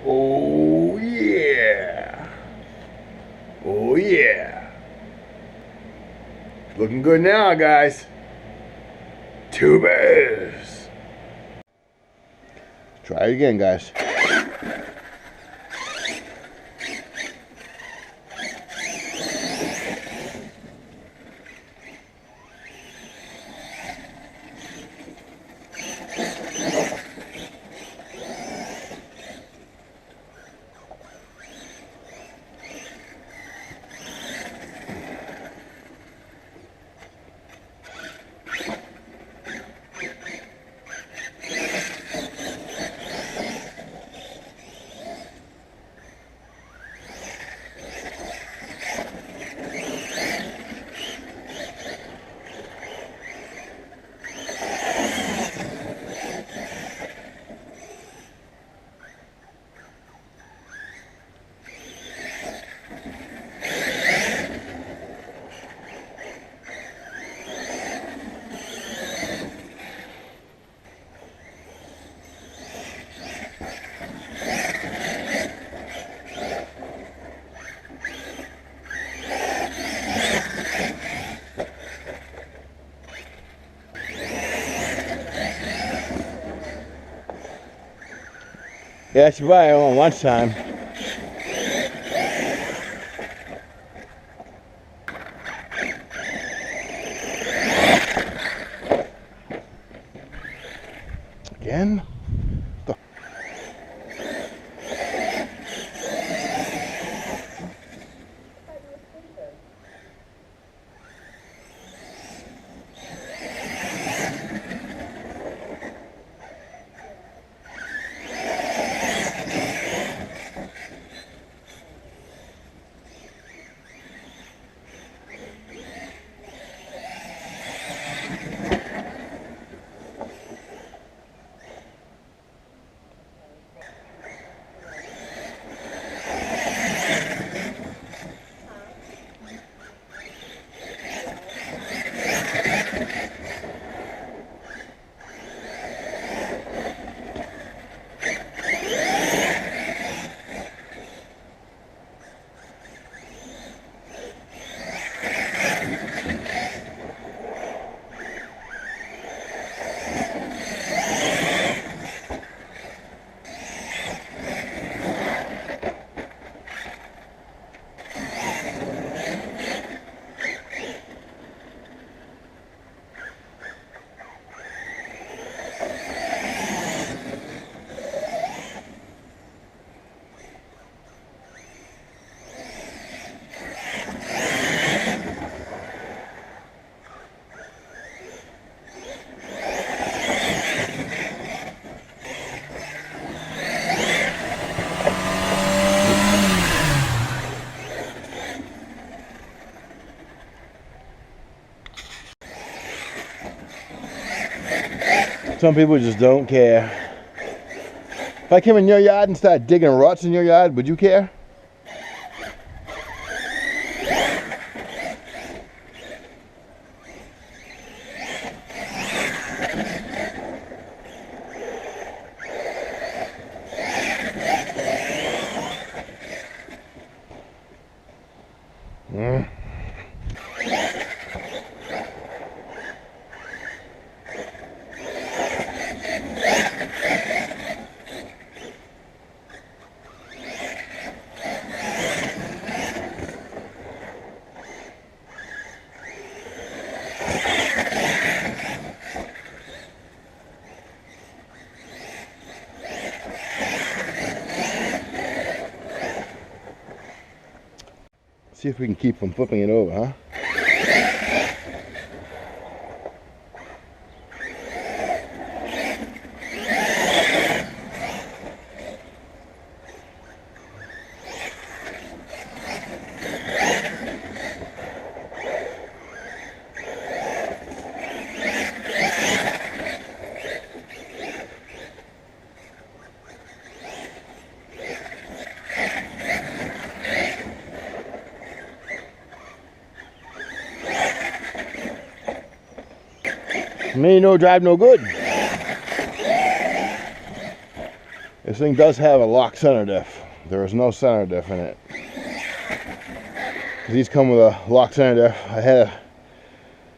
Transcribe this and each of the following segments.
Oh yeah. Oh yeah. Looking good now, guys. Tubers. Try it again, guys. Yeah, I should buy it on lunchtime. Again? Some people just don't care. If I came in your yard and started digging ruts in your yard, would you care? Mm. See if we can keep from flipping it over, huh? Me no drive no good. This thing does have a locked center diff. There is no center diff in it. These come with a locked center diff.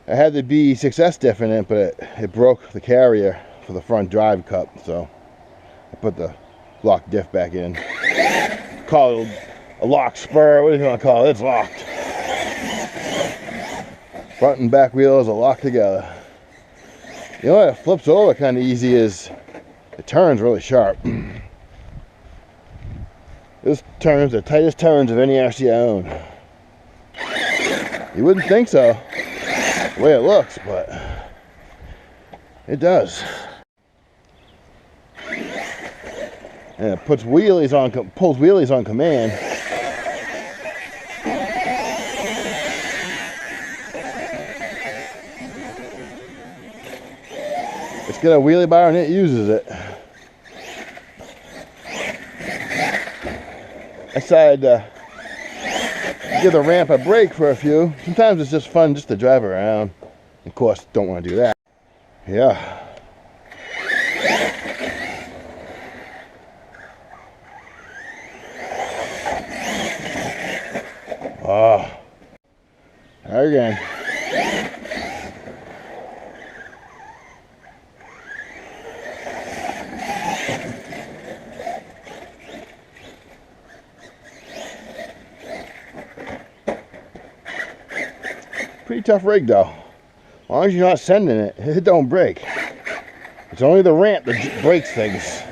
I had the B6S diff in it, but it broke the carrier for the front drive cup, so I put the locked diff back in. Call it a lock spur, what do you want to call it? It's locked. Front and back wheels are locked together. You know what it flips over kind of easy is it turns really sharp. This turns the tightest turns of any RC I own. You wouldn't think so, the way it looks, but it does. And it pulls wheelies on command. It's got a wheelie bar and it uses it. I decided to give the ramp a break for a few. Sometimes it's just fun just to drive around. Of course, don't want to do that. Yeah. Oh. Again. Pretty tough rig though. As long as you're not sending it, it don't break. It's only the ramp that breaks things.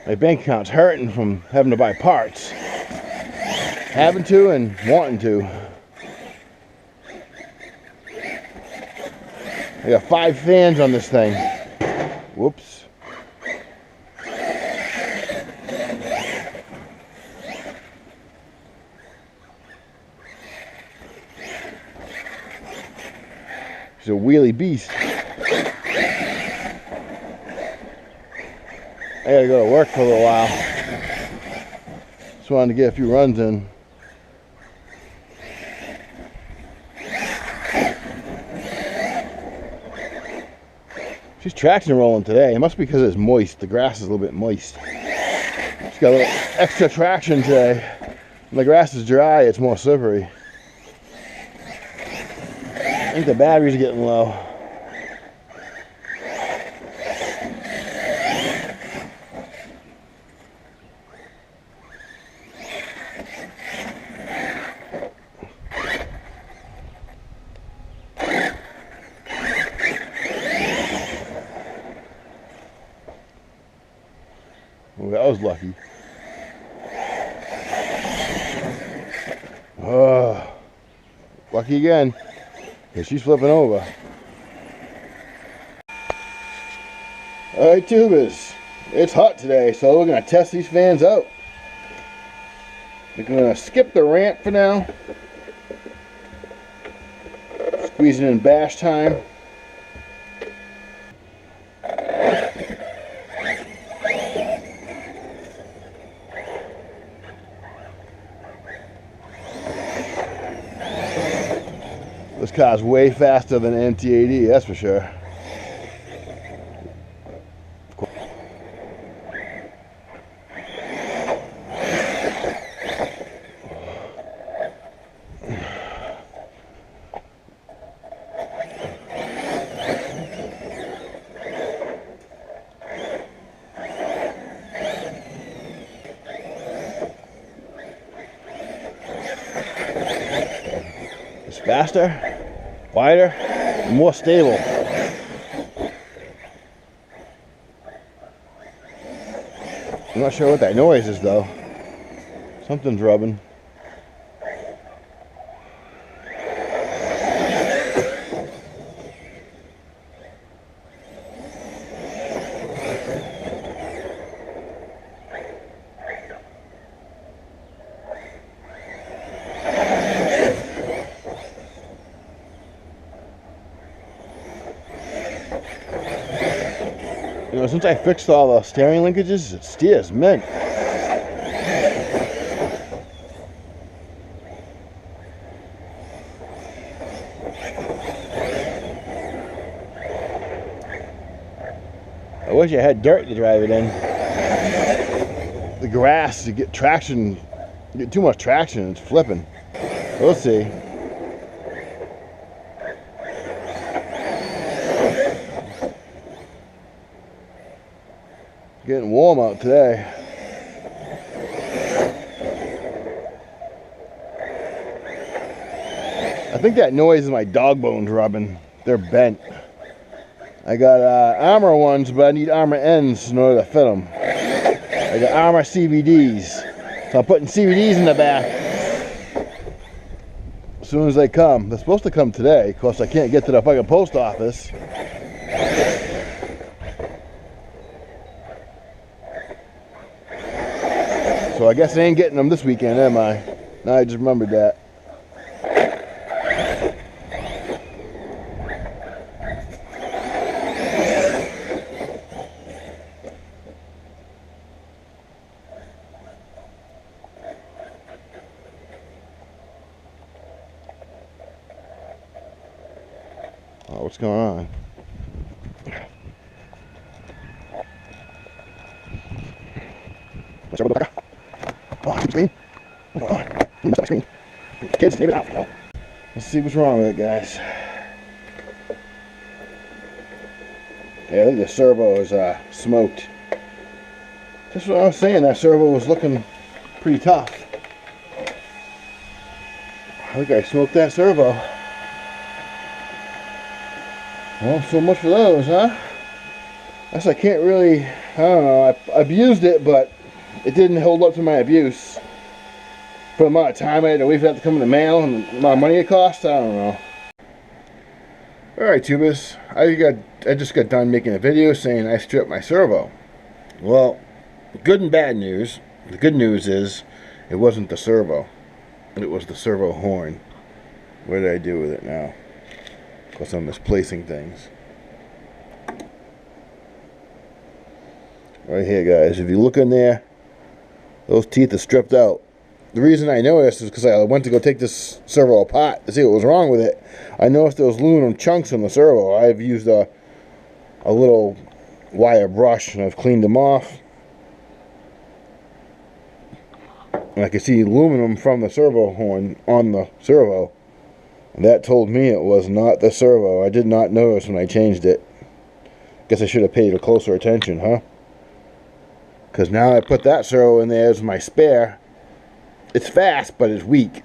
My bank account's hurting from having to buy parts. Having to and wanting to. I got 5 fans on this thing. Whoops. She's a wheelie beast. I gotta go to work for a little while. Just wanted to get a few runs in. She's traction rolling today. It must be because it's moist. The grass is a little bit moist. She's got a little extra traction today. When the grass is dry, it's more slippery. I think the batteries are getting low. Well, that was lucky. Lucky again. Because she's flipping over. Alright, tubers. It's hot today, so we're going to test these fans out. We're going to skip the ramp for now. Squeezing in bash time. This car's way faster than an NT80, that's for sure. It's faster, wider, and more stable. I'm not sure what that noise is though. Something's rubbing. You know, since I fixed all the steering linkages, it steers mint. I wish I had dirt to drive it in. the grass, you get traction, you get too much traction, it's flipping. We'll see. Getting warm out today. I think that noise is my dog bones rubbing. They're bent. I got armor ones, but I need armor ends in order to fit them. I got armor CVDs. So I'm putting CVDs in the back as soon as they come. They're supposed to come today. Of course, I can't get to the fucking post office. So I guess I ain't getting them this weekend, am I? Now I just remembered that. Oh, what's going on? Oh, screen. Oh, screen. Kids, leave it out. No. Let's see what's wrong with it, guys. Yeah, I think the servo is smoked. That's what I was saying. That servo was looking pretty tough. I think I smoked that servo. Well, so much for those, huh? I guess I can't really, I don't know, I abused it, but it didn't hold up to my abuse. For the amount of time I had to wait for that to come in the mail and the amount of money it cost, I don't know. Alright, tubers, I just got done making a video saying I stripped my servo. Well, good and bad news. The good news is it wasn't the servo. It was the servo horn. What did I do with it now? Because I'm misplacing things. Right here, guys, if you look in there, those teeth are stripped out. The reason I noticed is because I went to go take this servo apart to see what was wrong with it. I noticed there was aluminum chunks in the servo. I've used a little wire brush and I've cleaned them off. And I could see aluminum from the servo horn on the servo. And that told me it was not the servo. I did not notice when I changed it. Guess I should have paid a closer attention, huh? Because now I put that servo in there as my spare. It's fast, but it's weak.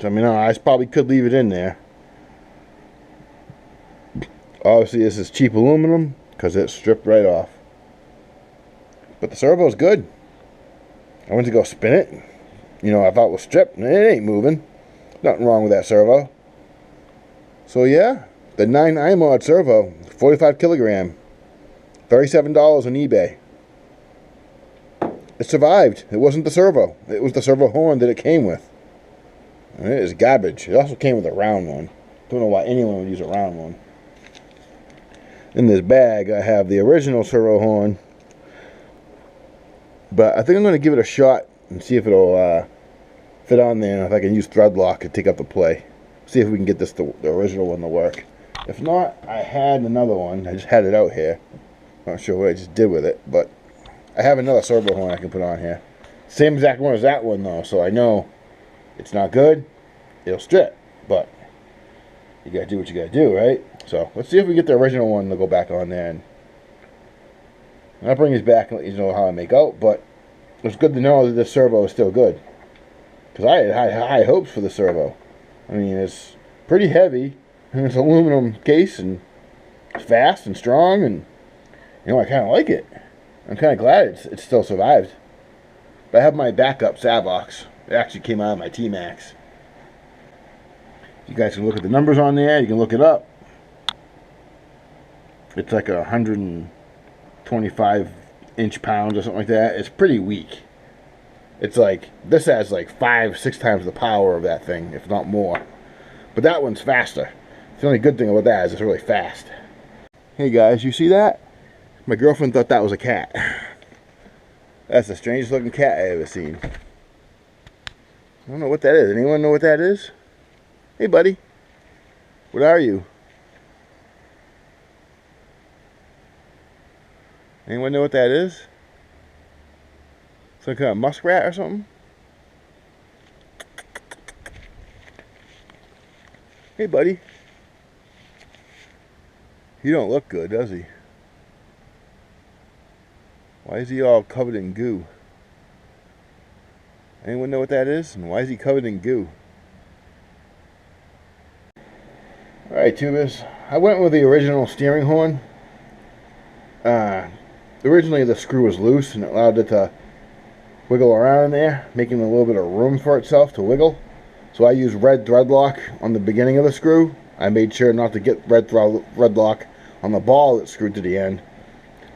So, I mean, I probably could leave it in there. Obviously, this is cheap aluminum because it's stripped right off. But the servo's good. I went to go spin it. You know, I thought it was stripped, and it ain't moving. Nothing wrong with that servo. So, yeah, the 9i mod servo, 45 kilogram, $37 on eBay. It survived. It wasn't the servo. It was the servo horn that it came with. And it is garbage. It also came with a round one. Don't know why anyone would use a round one. In this bag, I have the original servo horn. But I think I'm going to give it a shot and see if it'll fit on there. And if I can use thread lock to take up the play. See if we can get this the original one to work. If not, I had another one. I just had it out here. Not sure what I just did with it, but I have another servo horn I can put on here. Same exact one as that one though, so I know it's not good. It'll strip, but you gotta do what you gotta do, right? So let's see if we get the original one to go back on there. And I'll bring these back and let you know how I make out, but it's good to know that this servo is still good. Because I had high hopes for the servo. I mean, it's pretty heavy, and it's an aluminum case, and it's fast and strong, and you know, I kind of like it. I'm kind of glad it still survived. But I have my backup Savox. It actually came out of my T-Max. You guys can look at the numbers on there. You can look it up. It's like 125 inch-pounds or something like that. It's pretty weak. It's like, this has like 5-6 times the power of that thing, if not more. But that one's faster. The only good thing about that is it's really fast. Hey guys, you see that? My girlfriend thought that was a cat. That's the strangest looking cat I ever seen. I don't know what that is. Anyone know what that is? Hey buddy. What are you? Anyone know what that is? Some kind of muskrat or something? Hey, buddy. He don't look good, does he? Why is he all covered in goo? Anyone know what that is? And why is he covered in goo? Alright, tubers. I went with the original steering horn. Originally the screw was loose and it allowed it to wiggle around in there, making a little bit of room for itself to wiggle. So I used red thread lock on the beginning of the screw. I made sure not to get red lock on the ball that's screwed to the end.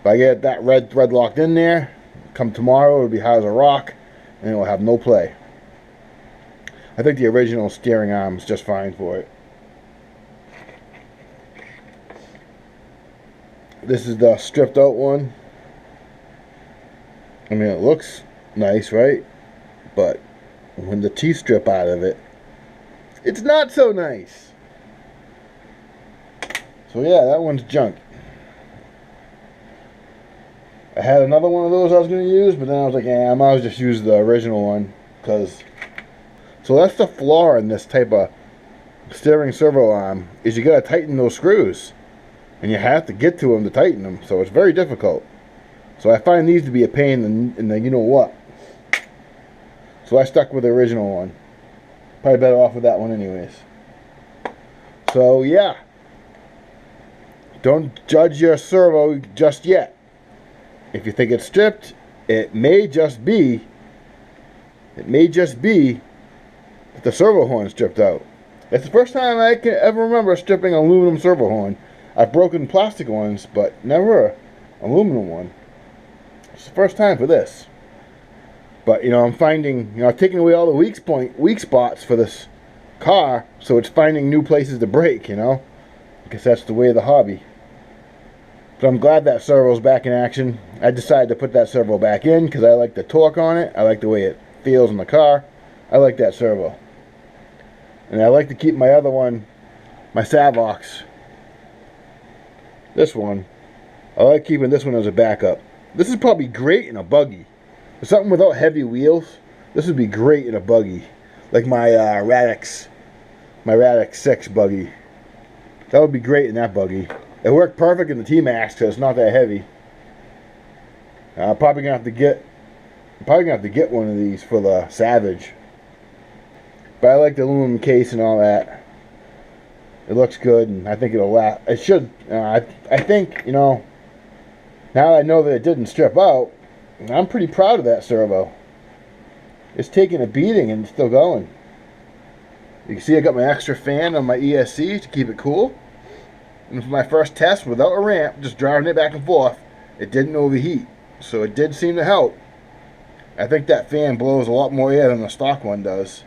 If I get that red thread locked in there, come tomorrow it'll be hard as a rock and it will have no play. I think the original steering arm is just fine for it. This is the stripped out one. I mean, it looks nice, right? But when the teeth strip out of it, it's not so nice. So yeah, that one's junk. I had another one of those I was going to use, but then I was like, I might as well just use the original one. So that's the flaw in this type of steering servo arm, is you got to tighten those screws. And you have to get to them to tighten them, so it's very difficult. So I find these to be a pain in the you know what. So I stuck with the original one. Probably better off with that one anyways. So yeah. Don't judge your servo just yet. If you think it's stripped, it may just be that the servo horn stripped out. It's the first time I can ever remember stripping an aluminum servo horn. I've broken plastic ones, but never an aluminum one. It's the first time for this. But, I'm finding, I've taken away all the weak spots for this car, so it's finding new places to break, I guess that's the way of the hobby. So I'm glad that servo's back in action. I decided to put that servo back in because I like the torque on it. I like the way it feels in the car. I like that servo. And I like to keep my other one, my Savox. This one, I like keeping this one as a backup. This is probably great in a buggy. For something without heavy wheels, this would be great in a buggy. Like my Radix 6 buggy. That would be great in that buggy. It worked perfect in the T-Max because it's not that heavy. I'm probably gonna have to get one of these for the Savage. But I like the aluminum case and all that. It looks good, and I think it'll last. It should. I think, now that I know that it didn't strip out, I'm pretty proud of that servo. It's taking a beating and it's still going. You can see I got my extra fan on my ESC to keep it cool. And for my first test without a ramp, just driving it back and forth, it didn't overheat. So it did seem to help. I think that fan blows a lot more air than the stock one does.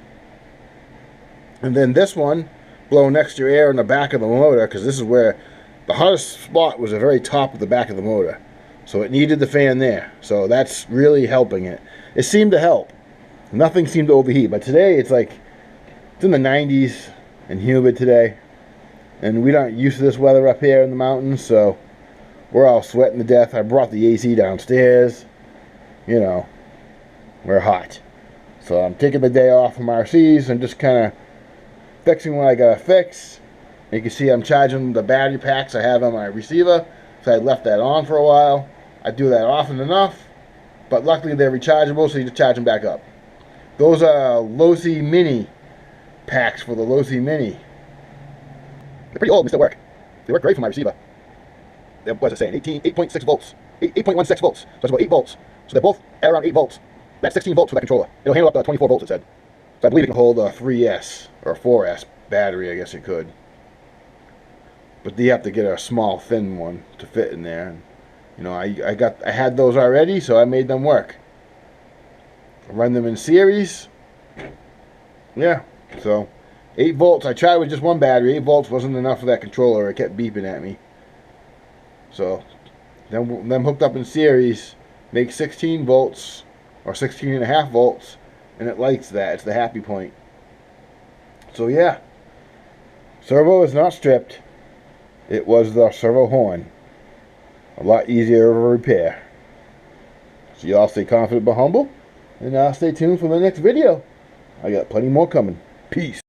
And then this one, blowing extra air in the back of the motor, because this is where the hottest spot was the very top of the back of the motor. So it needed the fan there. So that's really helping it. It seemed to help. Nothing seemed to overheat. But today it's like, it's in the 90s and humid today. And we aren't used to this weather up here in the mountains, so we're all sweating to death. I brought the AC downstairs. We're hot. So I'm taking the day off from RCs and just kind of fixing what I gotta fix. You can see I'm charging the battery packs I have on my receiver, so I left that on for a while. I do that often enough, but luckily they're rechargeable, so you just charge them back up. Those are Losi Mini packs for the Losi Mini. They're pretty old and they still work. They work great for my receiver. What is it saying? 8.6 volts. 8.16 volts. So it's about 8 volts. So they're both at around 8 volts. That's 16 volts for that controller. It'll handle up to 24 volts, it said. So I believe it can hold a 3S or a 4S battery, I guess it could. But you have to get a small, thin one to fit in there. And, I had those already, so I made them work. I run them in series. Yeah, so 8 volts. I tried with just one battery. 8 volts wasn't enough for that controller. It kept beeping at me. So them hooked up in series make 16 volts or 16.5 volts, and it lights that. It's the happy point. So yeah, servo is not stripped. It was the servo horn. a lot easier of a repair. So y'all stay confident but humble, and stay tuned for the next video. I got plenty more coming. Peace.